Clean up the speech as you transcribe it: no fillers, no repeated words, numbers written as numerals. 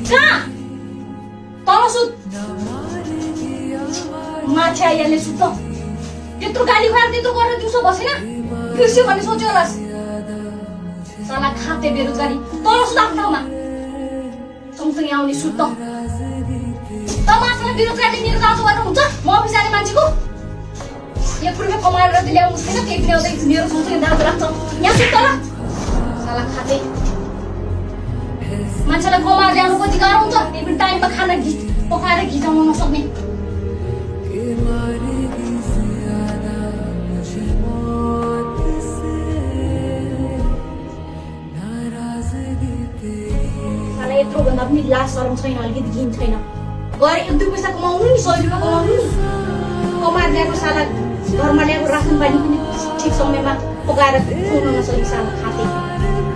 कहाँ तल सुत मान्छे आइहाल्ने सुत त्यत्रो गाली खुवाएर त्यत्रो गरेर दिउँसो बसेन बिर्स्यो भन्ने सोच्यो होला साला खाते बेरोजगारी तल सुत आफ्नो ठाउँमा सँगसँगै आउने सुत त मासँग बेरोजगारी मेरो दाजु गरेर हुन्छ म अफिस जाने मान्छेको 1 रुपियाँ कमाएर ल्याउनु छैन त्यही पनि आउँदै मेरो सँगसँगै दाजु राख्छ यहाँ सुत ल साला खाते मान्छेलाई कमाएर ल्याउनु कति गाह्रो हुन्छ त्यही पनि टाइममा खाना पकाएर घिटाउन नसक्ने यत्रो भन्दा पनि लाज शरम छैन अलिकति घिन छैन गएर 1-2 पैसा कमाउनु नि 100 रुपियाँ कमाउनु नि कमाएर ल्याएको साला घरमा ल्याएको रासन पानी पनि ठिक समयमा पकाएर खुवाउन नसक्ने साला